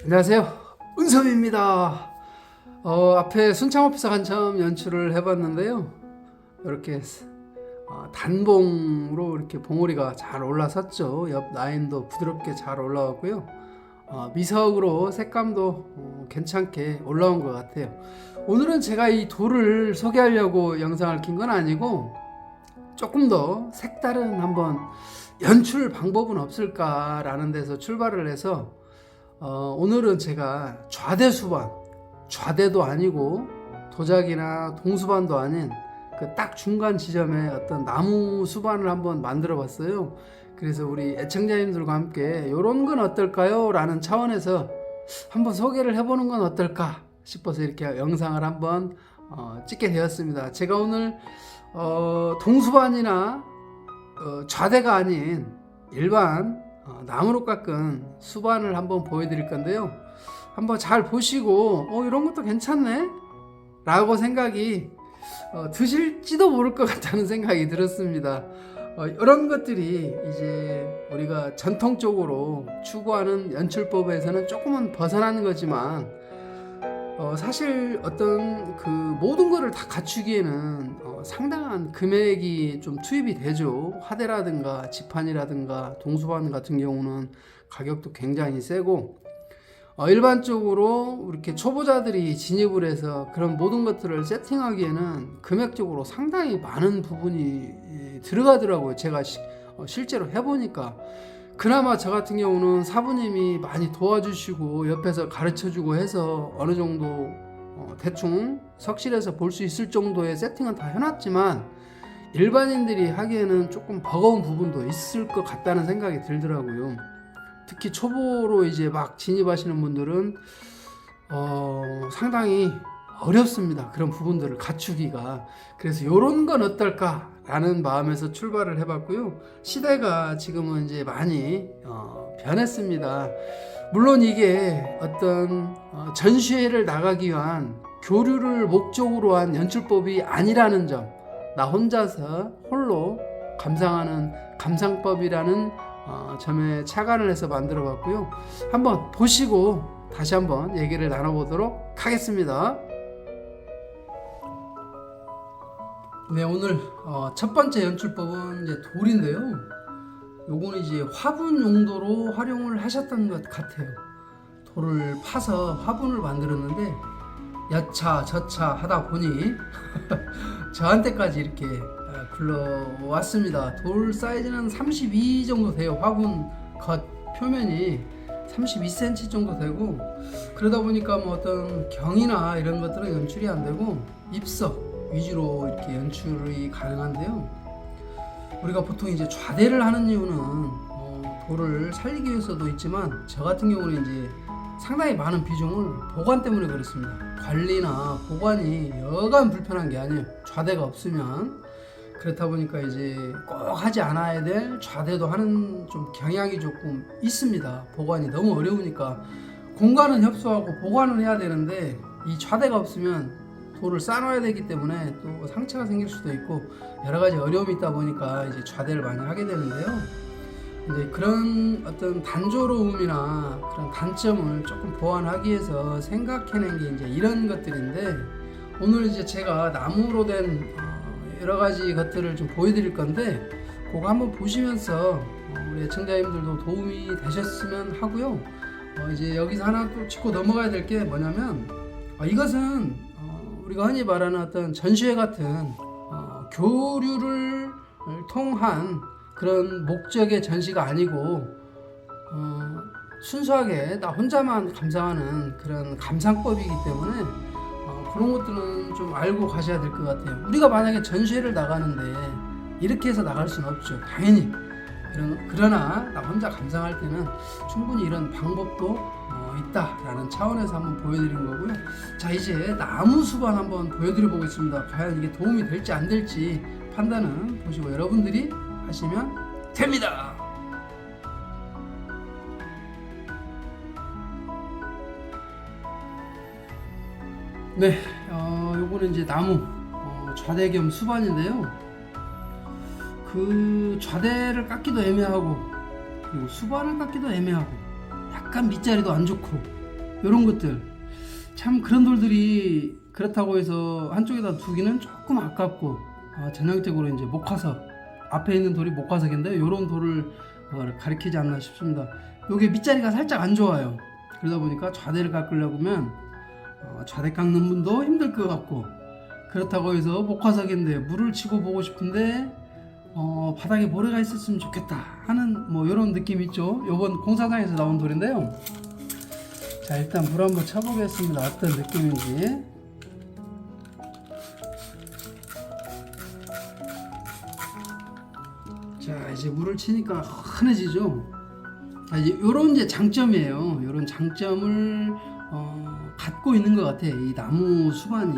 안녕하세요. 은섭입니다. 앞에 순창업사 간참 연출을 해봤는데요. 이렇게 단봉으로 이렇게 봉우리가 잘 올라섰죠. 옆 라인도 부드럽게 잘 올라왔고요. 미석으로 색감도 괜찮게 올라온 것 같아요. 오늘은 제가 이 돌을 소개하려고 영상을 킨 건 아니고 조금 더 색다른 한번 연출 방법은 없을까라는 데서 출발을 해서 오늘은 제가 좌대수반, 좌대도 아니고 도자기나 동수반도 아닌 그 딱 중간 지점에 어떤 나무 수반을 한번 만들어 봤어요. 그래서 우리 애청자님들과 함께 이런 건 어떨까요? 라는 차원에서 한번 소개를 해보는 건 어떨까 싶어서 이렇게 영상을 한번 찍게 되었습니다. 제가 오늘 동수반이나 좌대가 아닌 일반 나무로 깎은 수반을 한번 보여드릴 건데요. 한번 잘 보시고 이런 것도 괜찮네 라고 생각이 드실지도 모를 것 같다는 생각이 들었습니다. 이런 것들이 이제 우리가 전통적으로 추구하는 연출법에서는 조금은 벗어나는 거지만 사실 어떤 그 모든 거를 다 갖추기에는 상당한 금액이 좀 투입이 되죠. 화대라든가 지판이라든가 동수반 같은 경우는 가격도 굉장히 세고 일반적으로 이렇게 초보자들이 진입을 해서 그런 모든 것들을 세팅하기에는 금액적으로 상당히 많은 부분이 들어가더라고요. 제가 실제로 해보니까 그나마 저 같은 경우는 사부님이 많이 도와주시고 옆에서 가르쳐주고 해서 어느 정도 대충 석실에서 볼 수 있을 정도의 세팅은 다 해놨지만 일반인들이 하기에는 조금 버거운 부분도 있을 것 같다는 생각이 들더라고요. 특히 초보로 이제 막 진입하시는 분들은 상당히 어렵습니다. 그런 부분들을 갖추기가. 그래서 이런 건 어떨까 라는 마음에서 출발을 해봤고요. 시대가 지금은 이제 많이 변했습니다. 물론 이게 어떤 전시회를 나가기 위한 교류를 목적으로 한 연출법이 아니라는 점, 나 혼자서 홀로 감상하는 감상법이라는 점에 착안을 해서 만들어 봤고요. 한번 보시고 다시 한번 얘기를 나눠보도록 하겠습니다. 네, 오늘 첫 번째 연출법은 이제 돌인데요. 요거는 이제 화분 용도로 활용을 하셨던 것 같아요. 돌을 파서 화분을 만들었는데 여차 저차 하다 보니 저한테까지 이렇게 굴러왔습니다. 돌 사이즈는 32 정도 돼요. 화분 겉 표면이 32cm 정도 되고, 그러다 보니까 뭐 어떤 경이나 이런 것들은 연출이 안 되고 입석 위주로 이렇게 연출이 가능한데요. 우리가 보통 이제 좌대를 하는 이유는 돌을 살리기 위해서도 있지만 저 같은 경우는 이제 상당히 많은 비중을 보관 때문에 그렇습니다. 관리나 보관이 여간 불편한 게 아니에요. 좌대가 없으면. 그렇다 보니까 이제 꼭 하지 않아야 될 좌대도 하는 좀 경향이 조금 있습니다. 보관이 너무 어려우니까 공간은 협소하고 보관은 해야 되는데 이 좌대가 없으면 돌을 쌓아놔야 되기 때문에 또 상처가 생길 수도 있고 여러 가지 어려움이 있다 보니까 이제 좌대를 많이 하게 되는데요. 이제 그런 어떤 단조로움이나 그런 단점을 조금 보완하기 위해서 생각해낸 게 이제 이런 것들인데, 오늘 이제 제가 나무로 된 여러 가지 것들을 좀 보여드릴 건데 그거 한번 보시면서 우리 애청자님들도 도움이 되셨으면 하고요. 이제 여기서 하나 또 짚고 넘어가야 될 게 뭐냐면 이것은 우리가 흔히 말하는 어떤 전시회 같은 교류를 통한 그런 목적의 전시가 아니고 순수하게 나 혼자만 감상하는 그런 감상법이기 때문에 그런 것들은 좀 알고 가셔야 될 것 같아요. 우리가 만약에 전시회를 나가는데 이렇게 해서 나갈 수는 없죠. 당연히. 그러나 나 혼자 감상할 때는 충분히 이런 방법도 있다라는 차원에서 한번 보여드린 거고요. 자, 이제 나무 수반 한번 보여드려 보겠습니다. 과연 이게 도움이 될지 안 될지 판단은 보시고 여러분들이 하시면 됩니다. 네, 요거는 이제 나무 좌대 겸 수반인데요. 그 좌대를 깎기도 애매하고 그리고 수반을 깎기도 애매하고 약간 밑자리도 안 좋고 이런 것들 참 그런 돌들이 그렇다고 해서 한쪽에다 두기는 조금 아깝고 전형적으로 이제 목화석 앞에 있는 돌이 목화석인데 이런 돌을 가리키지 않나 싶습니다. 요게 밑자리가 살짝 안 좋아요. 그러다 보니까 좌대를 깎으려고 하면 좌대 깎는 분도 힘들 것 같고 그렇다고 해서 목화석인데 물을 치고 보고 싶은데 바닥에 모래가 있었으면 좋겠다 하는 뭐 이런 느낌 있죠. 요번 공사장에서 나온 돌인데요. 자 일단 물 한번 쳐보겠습니다. 어떤 느낌인지. 자 이제 물을 치니까 환해지죠. 이제 요런 이제 장점이에요. 요런 장점을 갖고 있는 것 같아. 이 나무 수반이.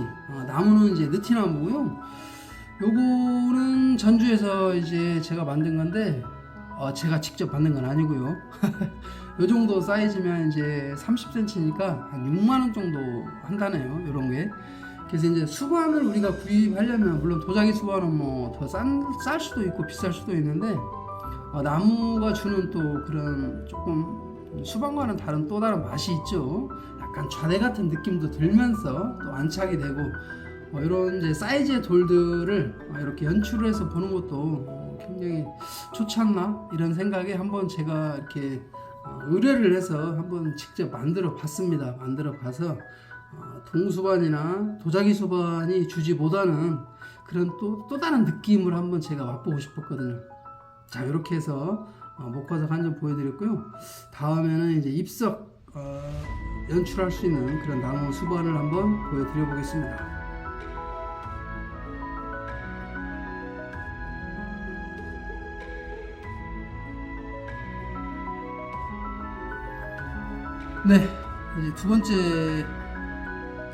나무는 이제 느티나무고요. 요거는 전주에서 이제 제가 만든 건데 제가 직접 만든 건 아니고요. 요 정도 사이즈면 이제 30cm니까 한 6만원 정도 한다네요. 요런 게. 그래서 이제 수반을 우리가 구입하려면 물론 도자기 수반은 뭐 더 쌀 수도 있고 비쌀 수도 있는데 나무가 주는 또 그런 조금 수반과는 다른 또 다른 맛이 있죠. 약간 좌대 같은 느낌도 들면서 또 안착이 되고 이런 이제 사이즈의 돌들을 이렇게 연출을 해서 보는 것도 굉장히 좋지 않나 이런 생각에 한번 제가 이렇게 의뢰를 해서 한번 직접 만들어 봤습니다. 만들어 봐서 동수반이나 도자기 수반이 주지 못하는 그런 또 다른 느낌을 한번 제가 맛보고 싶었거든요. 자 이렇게 해서 목화석 한 점 보여드렸고요. 다음에는 이제 입석 연출할 수 있는 그런 나무 수반을 한번 보여드려 보겠습니다. 네, 이제 두 번째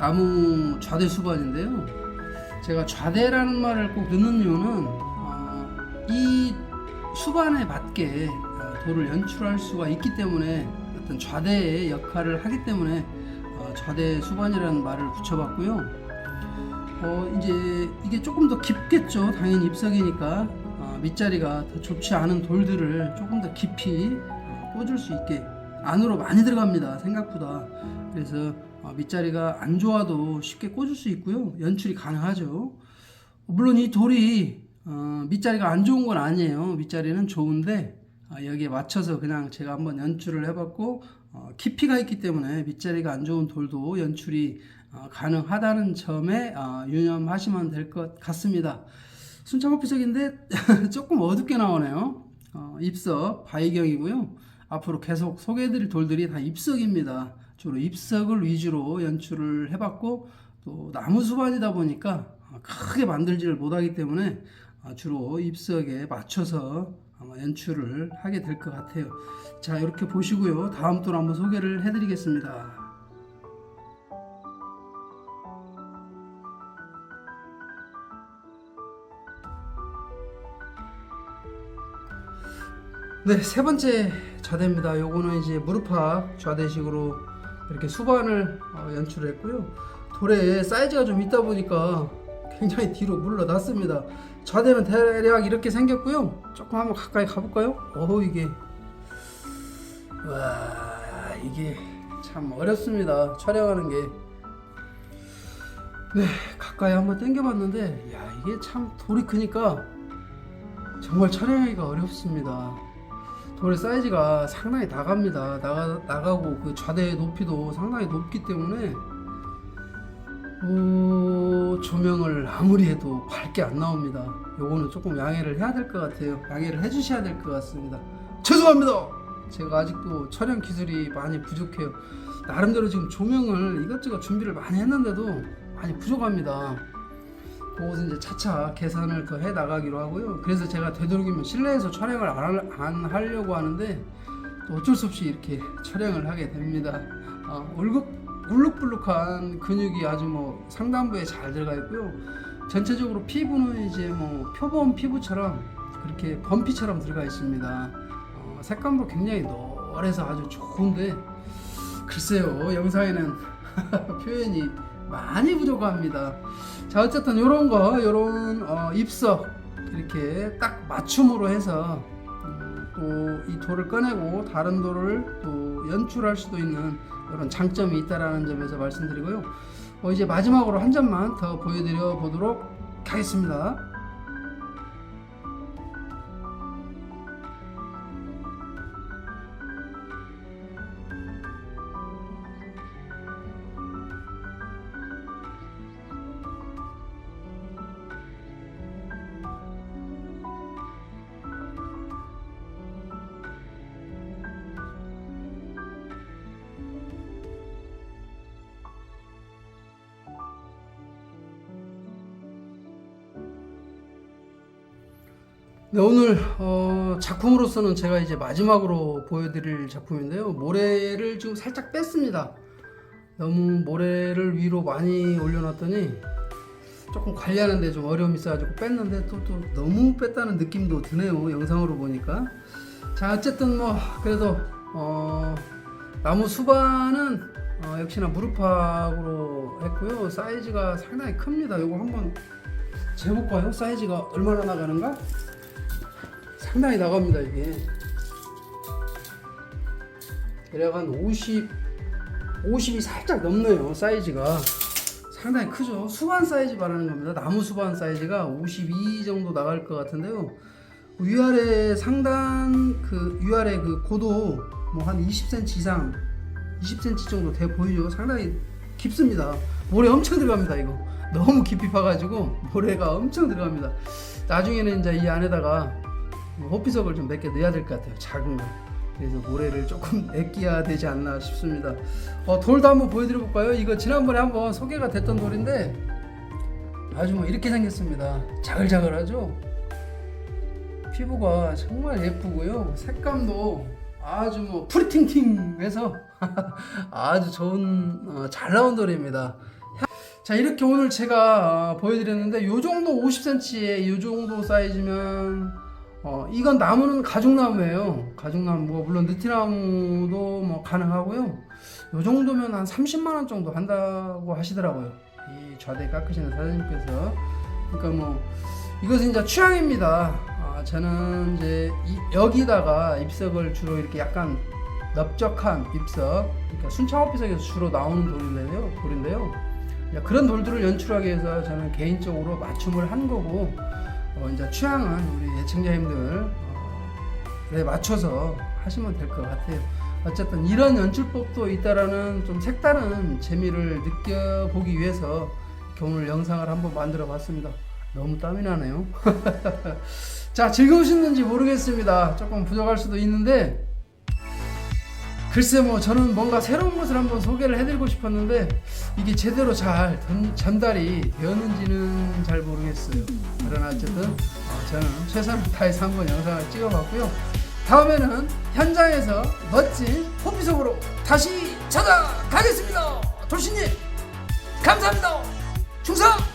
나무 좌대 수반인데요. 제가 좌대라는 말을 꼭 넣는 이유는 이 수반에 맞게 돌을 연출할 수가 있기 때문에 어떤 좌대의 역할을 하기 때문에 좌대 수반이라는 말을 붙여봤고요. 이제 이게 조금 더 깊겠죠. 당연히 입석이니까 밑자리가 더 좋지 않은 돌들을 조금 더 깊이 꽂을 수 있게 안으로 많이 들어갑니다. 생각보다. 그래서 밑자리가 안 좋아도 쉽게 꽂을 수 있고요. 연출이 가능하죠. 물론 이 돌이 밑자리가 안 좋은 건 아니에요. 밑자리는 좋은데 여기에 맞춰서 그냥 제가 한번 연출을 해봤고 깊이가 있기 때문에 밑자리가 안 좋은 돌도 연출이 가능하다는 점에 유념하시면 될 것 같습니다. 순창호피석인데 조금 어둡게 나오네요. 입석 바위경이고요. 앞으로 계속 소개해드릴 돌들이 다 입석입니다. 주로 입석을 위주로 연출을 해봤고 또 나무 수반이다 보니까 크게 만들지를 못하기 때문에 주로 입석에 맞춰서 아마 연출을 하게 될 것 같아요. 자 이렇게 보시고요. 다음 돌 한번 소개를 해드리겠습니다. 네, 세 번째 좌대입니다. 요거는 이제 무릎팍 좌대식으로 이렇게 수반을 연출했고요. 돌에 사이즈가 좀 있다 보니까 굉장히 뒤로 물러났습니다. 좌대는 대략 이렇게 생겼고요. 조금 한번 가까이 가볼까요? 이게 와 이게 참 어렵습니다. 촬영하는 게. 네, 가까이 한번 당겨봤는데 야 이게 참 돌이 크니까 정말 촬영하기가 어렵습니다. 돌의 사이즈가 상당히 나갑니다. 나가고 그 좌대 높이도 상당히 높기 때문에 조명을 아무리 해도 밝게 안 나옵니다. 요거는 조금 양해를 해야 될 것 같아요. 양해를 해주셔야 될 것 같습니다. 죄송합니다. 제가 아직도 촬영 기술이 많이 부족해요. 나름대로 지금 조명을 이것저것 준비를 많이 했는데도 많이 부족합니다. 그것은 이제 차차 개선을 더 해 나가기로 하고요. 그래서 제가 되도록이면 실내에서 촬영을 안 하려고 하는데 또 어쩔 수 없이 이렇게 촬영을 하게 됩니다. 울룩불룩한 근육이 아주 뭐 상단부에 잘 들어가 있고요. 전체적으로 피부는 이제 뭐 표범 피부처럼 그렇게 범피처럼 들어가 있습니다. 색감도 굉장히 노래서 아주 좋은데 글쎄요 영상에는 표현이 많이 부족합니다. 자 어쨌든 요런 입석 이렇게 딱 맞춤으로 해서 또 이 돌을 꺼내고 다른 돌을 또 연출할 수도 있는 그런 장점이 있다라는 점에서 말씀드리고요. 이제 마지막으로 한 점만 더 보여드려 보도록 하겠습니다. 네, 오늘 작품으로서는 제가 이제 마지막으로 보여드릴 작품인데요. 모래를 좀 살짝 뺐습니다. 너무 모래를 위로 많이 올려놨더니 조금 관리하는데 좀 어려움이 있어가지고 뺐는데 또 너무 뺐다는 느낌도 드네요. 영상으로 보니까. 자, 어쨌든 뭐 그래도 나무 수반은 역시나 무릎팍으로 했고요. 사이즈가 상당히 큽니다. 이거 한번 재볼까요? 사이즈가 얼마나 나가는가? 상당히 나갑니다. 이게 대략 한 50이 살짝 넘네요. 사이즈가 상당히 크죠. 수반 사이즈 말하는 겁니다. 나무 수반 사이즈가 52 정도 나갈 것 같은데요. 위아래 상단 위아래 고도 뭐 한 20cm 이상 20cm 정도 돼 보이죠. 상당히 깊습니다. 모래 엄청 들어갑니다. 이거 너무 깊이 파가지고 모래가 엄청 들어갑니다. 나중에는 이제 이 안에다가 호피석을 좀 몇 개 넣어야 될 것 같아요. 작은 거. 그래서 모래를 조금 아껴야 되지 않나 싶습니다. 돌도 한번 보여드려 볼까요? 이거 지난번에 한번 소개가 됐던 돌인데 아주 뭐 이렇게 생겼습니다. 자글자글하죠? 피부가 정말 예쁘고요. 색감도 아주 뭐 프리팅팅해서 아주 좋은 잘 나온 돌입니다. 자, 이렇게 오늘 제가 보여드렸는데 요 정도 50cm에 요 정도 사이즈면 이건 나무는 가죽나무예요. 가죽나무, 물론 느티나무도 뭐 가능하고요. 요 정도면 한 30만원 정도 한다고 하시더라고요. 이 좌대 깎으시는 사장님께서. 그러니까 뭐 이것은 이제 취향입니다. 저는 이제 여기다가 입석을 주로 이렇게 약간 넓적한 입석, 그러니까 순창호피석에서 주로 나오는 돌인데요. 그런 돌들을 연출하기 위해서 저는 개인적으로 맞춤을 한 거고, 이제 취향은 우리 예청자님들에 맞춰서 하시면 될 것 같아요. 어쨌든 이런 연출법도 있다라는 좀 색다른 재미를 느껴보기 위해서 이렇게 오늘 영상을 한번 만들어 봤습니다. 너무 땀이 나네요. 자, 즐거우셨는지 모르겠습니다. 조금 부족할 수도 있는데, 글쎄 뭐 저는 뭔가 새로운 것을 한번 소개를 해드리고 싶었는데 이게 제대로 잘 전달이 되었는지는 잘 모르겠어요. 그러나 어쨌든 저는 최선을 다해서 한번 영상을 찍어봤고요. 다음에는 현장에서 멋진 호피석으로 다시 찾아가겠습니다. 돌신님 감사합니다. 충성!